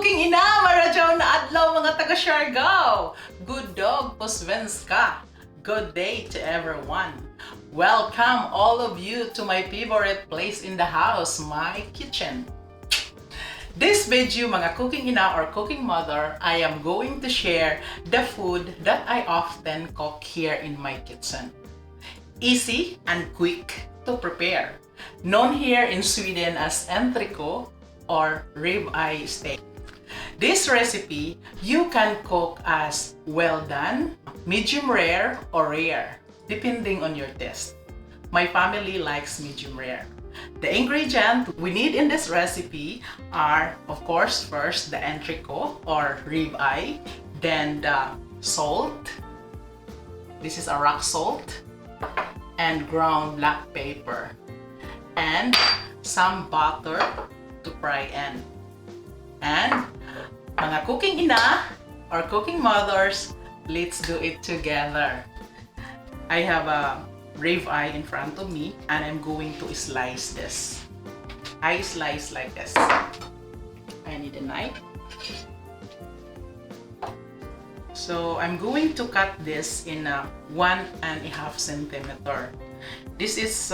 cooking ina, maradyaw na adlaw mga taga Siargao. Good dog po svenska. Good day to everyone. Welcome all of you to my favorite place in the house, my kitchen. This video, mga cooking ina or cooking mother, I am going to share the food that I often cook here in my kitchen. Easy and quick to prepare. Known here in Sweden as Entrecôte or Ribeye Steak. This recipe you can cook as well done, medium rare, or rare, depending on your taste. My family likes medium rare. The ingredient we need in this recipe are, of course, first the entrecôte or ribeye, then the salt. This is a rock salt, and ground black pepper, and some butter to fry in. And mga cooking ina or cooking mothers, let's do it together. I have a ribeye in front of me and I'm going to slice this. I slice like this. I need a knife. So I'm going to cut this in 1.5 centimeter. This is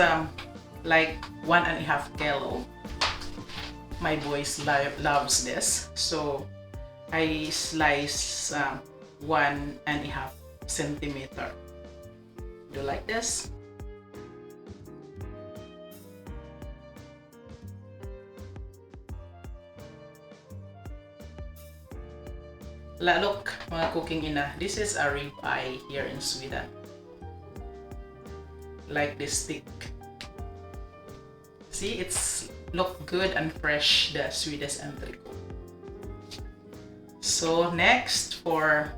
like 1.5 kilo. My boys loves this, so I slice 1.5 centimeter. Do like this. Look, mga cooking ina, this is a ribeye here in Sweden. Like this stick. See, it's look good and fresh, the Swedish entrecôte. So next for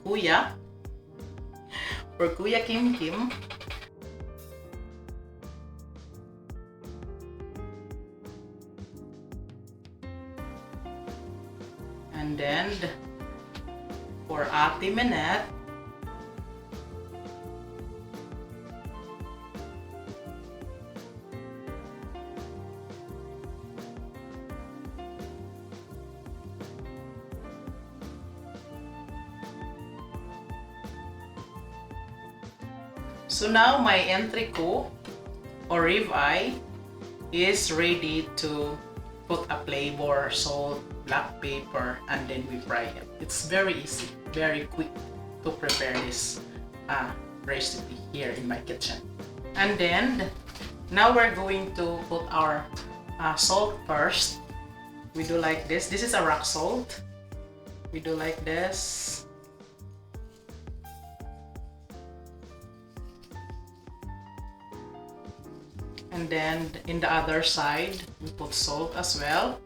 Kuya Kim Kim, and then for Ate Minette, so now my entrecôte or ribeye is ready to put a flavor, salt, black pepper, and then we fry it. It's very easy, very quick to prepare this recipe here in my kitchen. And then now we're going to put our salt first. We do like this. This is a rock salt. We do like this. And then in the other side, we put salt as well.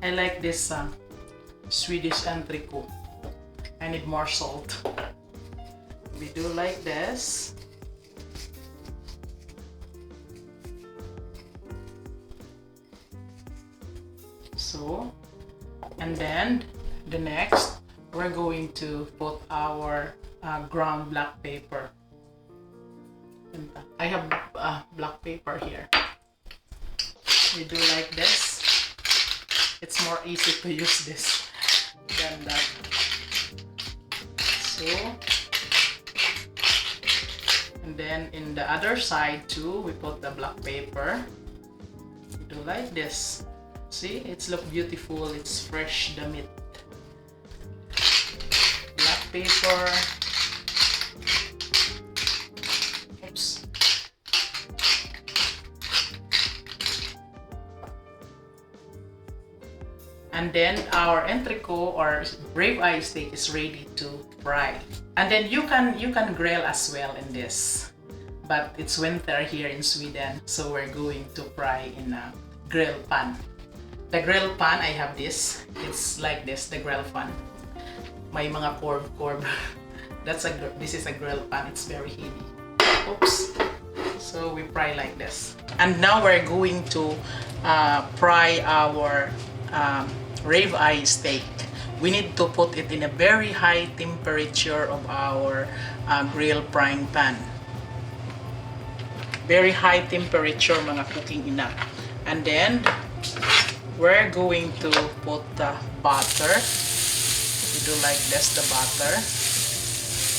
I like this Swedish entrecôte. I need more salt. We do like this. So, and then the next, we're going to put our ground black pepper. I have black pepper here. We do like this. It's more easy to use this than that. So, and then in the other side too, we put the black pepper. We do like this. See, it's look beautiful. It's fresh, the meat. Black pepper. Oops. And then our entrecôte or ribeye steak is ready to fry. And then you can grill as well in this. But it's winter here in Sweden, so we're going to fry in a grill pan. The grill pan, I have this. It's like this, the grill pan. May mga curve. This is a grill pan. It's very heavy. Oops. So we fry like this. And now we're going to fry our ribeye steak. We need to put it in a very high temperature of our grill frying pan. very high temperature mga cooking ina. And then we're going to put the butter. We do like this, the butter.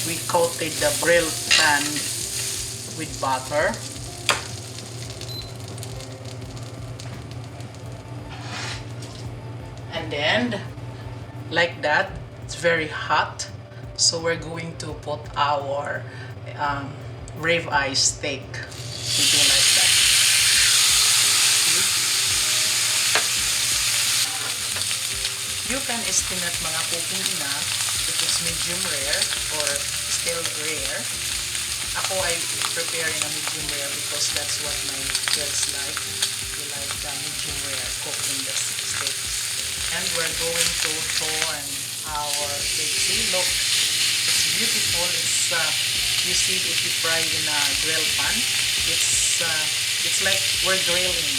We coated the grill pan with butter. And then like that, it's very hot. So we're going to put our ribeye steak. We do like that. You can estimate mga cooking ina if it's medium rare or still rare. Ako ay prepare na medium rare because that's what my kids like. They like the medium rare cooking the steaks. And we're going to turn our steak. See, look, it's beautiful. It's you see if you fry in a grill pan, it's like we're grilling.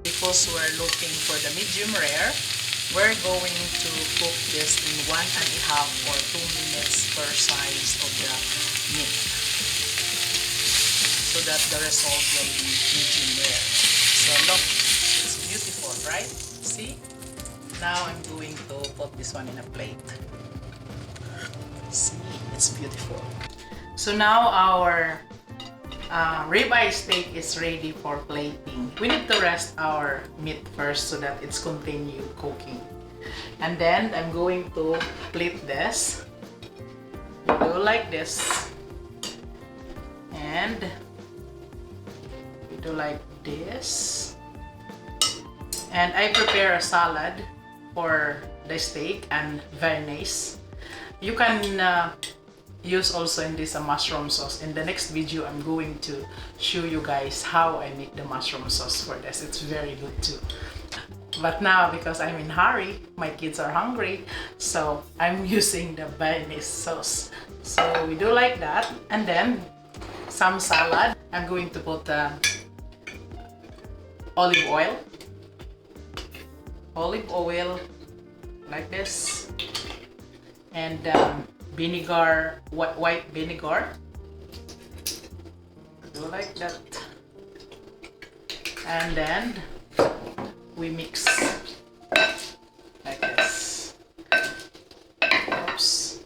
Because we're looking for the medium rare, we're going to cook this in 1.5 or 2 minutes per size of the meat, so that the result will be medium rare. So look, it's beautiful, right? See? Now I'm going to put this one in a plate. See, it's beautiful. So now our ribeye steak is ready for plating. We need to rest our meat first so that it's continue cooking. And then I'm going to plate this. We do like this. And we do like this. And I prepare a salad for the steak and mayonnaise. You can use also in this mushroom sauce. In the next video, I'm going to show you guys how I make the mushroom sauce for this. It's very good too. But now, because I'm in hurry, my kids are hungry, so I'm using the mayonnaise sauce. So we do like that. And then some salad. I'm going to put olive oil. Olive oil like this. And vinegar, white vinegar. Do like that. And then we mix like this. Oops.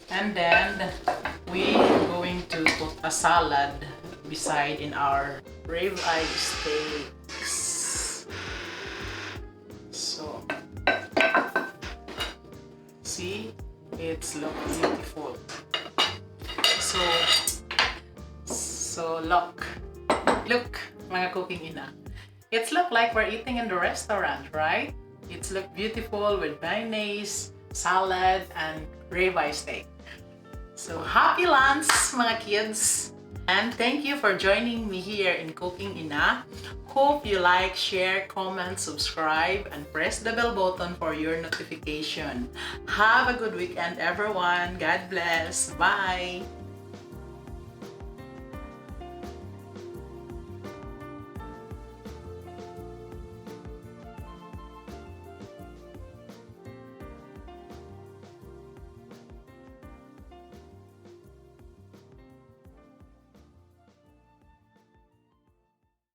And then we are going to put a salad beside in our ribeye steaks. So see, it's look beautiful. So look mga cooking ina. It's look like we're eating in the restaurant, right? It's look beautiful with mayonnaise, salad, and ribeye steak. So happy lunch mga kids! And thank you for joining me here in Cooking Ina. Hope you like, share, comment, subscribe, and press the bell button for your notification. Have a good weekend everyone. God bless. Bye!